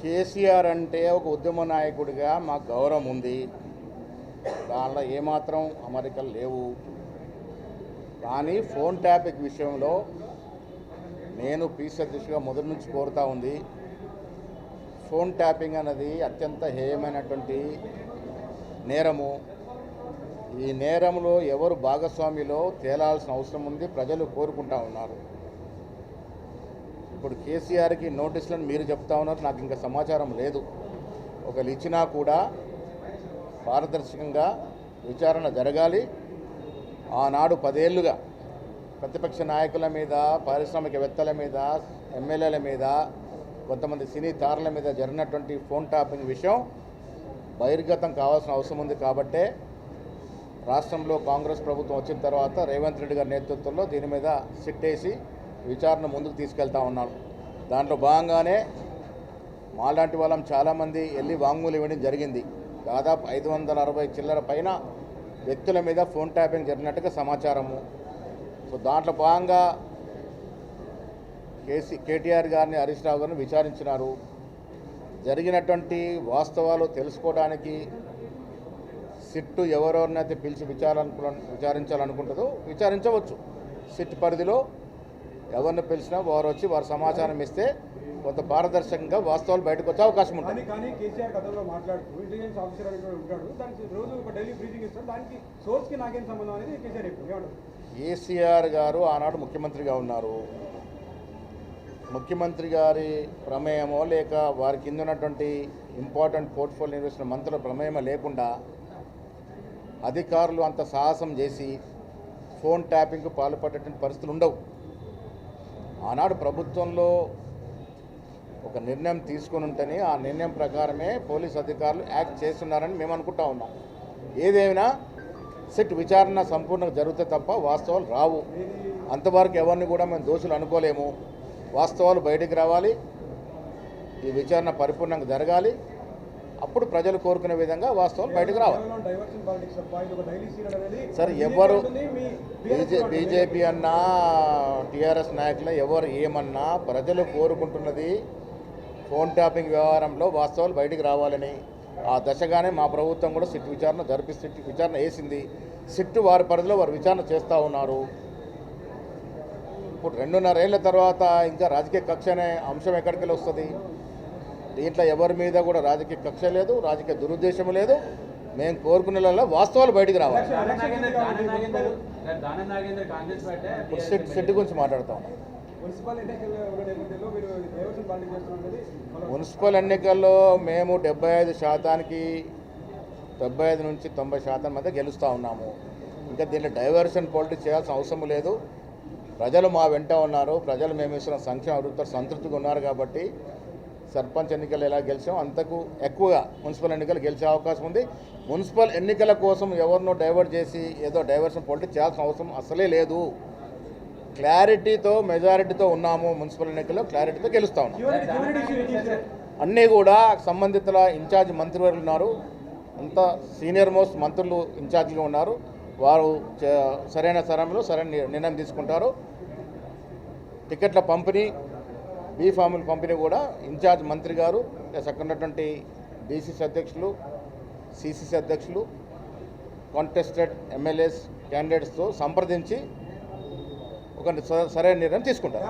కేసీఆర్ అంటే ఒక ఉద్యమ నాయకుడిగా మాకు గౌరవం ఉంది. దానిలో ఏమాత్రం అమరికలు లేవు. కానీ ఫోన్ ట్యాపింగ్ విషయంలో నేను పీసీ అధ్యక్షుడిగా మొదటి నుంచి కోరుతా ఉంది. ఫోన్ ట్యాపింగ్ అనేది అత్యంత హేయమైనటువంటి నేరము. ఈ నేరంలో ఎవరు భాగస్వామిలో తేలాల్సిన అవసరం ఉంది. ప్రజలు కోరుకుంటా ఉన్నారు. ఇప్పుడు కేసీఆర్కి నోటీసులను మీరు చెప్తా ఉన్నారు, నాకు ఇంకా సమాచారం లేదు. ఒకళ్ళు ఇచ్చినా కూడా పారదర్శకంగా విచారణ జరగాలి. ఆనాడు 10 ఏళ్లుగా ప్రతిపక్ష నాయకుల మీద, పారిశ్రామికవేత్తల మీద, ఎమ్మెల్యేల మీద, కొంతమంది సినీ తారల మీద జరిగినటువంటి ఫోన్ ట్యాపింగ్ విషయం బహిర్గతం కావాల్సిన అవసరం ఉంది. కాబట్టే రాష్ట్రంలో కాంగ్రెస్ ప్రభుత్వం వచ్చిన తర్వాత రేవంత్ రెడ్డి గారి నేతృత్వంలో దీని మీద సిట్ వేసి విచారణ ముందుకు తీసుకెళ్తా ఉన్నాను. దాంట్లో భాగంగానే మాలాంటి వాళ్ళం చాలామంది వెళ్ళి వాంగ్మూలం ఇవ్వడం జరిగింది. దాదాపు 560 చిల్లర పైన వ్యక్తుల మీద ఫోన్ ట్యాపింగ్ జరిగినట్టుగా సమాచారము. సో దాంట్లో భాగంగా కేటీఆర్ గారిని, హరీష్ రావు గారిని విచారించినారు. జరిగినటువంటి వాస్తవాలు తెలుసుకోవడానికి సిట్టు ఎవరెవరినైతే పిలిచి విచారించాలనుకుంటుందో విచారించవచ్చు. సిట్ పరిధిలో ఎవరిని పిలిచినా వారు వచ్చి వారు సమాచారం ఇస్తే కొంత పారదర్శకంగా వాస్తవాలు బయటకు వచ్చే అవకాశం ఉంటుంది. కానీ కేసీఆర్ గతంలో మాట్లాడుతూ ఇంటెలిజెన్స్ ఆఫీసర్ అనేటువంటి ఉంటాడు, దానికి రోజు ఒక డైలీ బ్రీఫింగ్ ఇస్తాడు, దానికి సోర్స్కి నాకేం సంబంధం అనేది కేసీఆర్ చెప్పారు. కేసీఆర్ గారు ఆనాడు ముఖ్యమంత్రిగా ఉన్నారు. ముఖ్యమంత్రి గారి ప్రమేయమో లేక వారి కింద ఉన్నటువంటి ఇంపార్టెంట్ పోర్ట్ఫోలియో నిర్వహిస్తున్న మంత్రుల ప్రమేయమో లేకుండా అధికారులు అంత సాహసం చేసి ఫోన్ ట్యాపింగ్కు పాల్పడేటువంటి పరిస్థితులు ఉండవు. ఆనాడు ప్రభుత్వంలో ఒక నిర్ణయం తీసుకొని ఉంటేనే ఆ నిర్ణయం ప్రకారమే పోలీస్ అధికారులు యాక్ట్ చేస్తున్నారని మేము అనుకుంటా ఉన్నాం. ఏదేమైనా సిట్ విచారణ సంపూర్ణంగా జరిగితే తప్ప వాస్తవాలు రావు. అంతవరకు ఎవరిని కూడా మేము దోషులు అనుకోలేము. వాస్తవాలు బయటికి రావాలి. ఈ విచారణ పరిపూర్ణంగా జరగాలి. అప్పుడు ప్రజలు కోరుకునే విధంగా వాస్తవాలు బయటకు రావాలి. సరే, ఎవరు బీజేపీ అన్నా టీఆర్ఎస్ నాయకులు ఎవరు ఏమన్నా ప్రజలు కోరుకుంటున్నది ఫోన్ ట్యాపింగ్ వ్యవహారంలో వాస్తవాలు బయటికి రావాలని. ఆ దశగానే మా ప్రభుత్వం కూడా సిట్ విచారణ విచారణ వేసింది. సిట్ వారి పరిధిలో వారు విచారణ చేస్తూ ఉన్నారు. ఇప్పుడు 2.5 ఏళ్ల తర్వాత ఇంకా రాజకీయ కక్ష అనే అంశం ఎక్కడికి వస్తుంది? దీంట్లో ఎవరి మీద కూడా రాజకీయ కక్ష లేదు, రాజకీయ దురుద్దేశం లేదు. మేము కోరుకునే వాస్తవాలు బయటికి రావాలి. ఇప్పుడు సిట్ గురించి మాట్లాడుతూ ఉన్నాం. మున్సిపల్ ఎన్నికల్లో మేము 75% నుంచి 90% మధ్య గెలుస్తూ ఉన్నాము. ఇంకా దీంట్లో డైవర్షన్ పాలిటిక్స్ చేయాల్సిన అవసరం లేదు. ప్రజలు మా వెంట ఉన్నారు. ప్రజలు మేము ఇస్తున్న సంక్షేమ అభివృద్ధితో సంతృప్తిగా ఉన్నారు. కాబట్టి సర్పంచ్ ఎన్నికలు ఎలా గెలిచాం అంతకు ఎక్కువగా మున్సిపల్ ఎన్నికలు గెలిచే అవకాశం ఉంది. మున్సిపల్ ఎన్నికల కోసం ఎవరినో డైవర్ట్ చేసి ఏదో డైవర్షన్ పాలిటిక్స్ చేయాల్సిన అవసరం అసలే లేదు. క్లారిటీతో మెజారిటీతో ఉన్నాము. మున్సిపల్ ఎన్నికల్లో క్లారిటీతో గెలుస్తూ ఉన్నాము. అన్నీ కూడా సంబంధితుల ఇన్ఛార్జ్ మంత్రివర్యులు ఉన్నారు. అంతా సీనియర్ మోస్ట్ మంత్రులు ఇన్ఛార్జిగా ఉన్నారు. వారు సరైన సమయంలో సరైన నిర్ణయం తీసుకుంటారు. టికెట్ల పంపిణీ, బీ ఫార్ముల పంపిణీ కూడా ఇన్ఛార్జ్ మంత్రి గారు అక్కడ ఉన్నటువంటి డీసీసీ అధ్యక్షులు, సిసిసి అధ్యక్షులు, కాంటెస్టెడ్ ఎమ్మెల్యేస్ క్యాండిడేట్స్తో సంప్రదించి ఒక సరైన నిర్ణయం తీసుకుంటారు.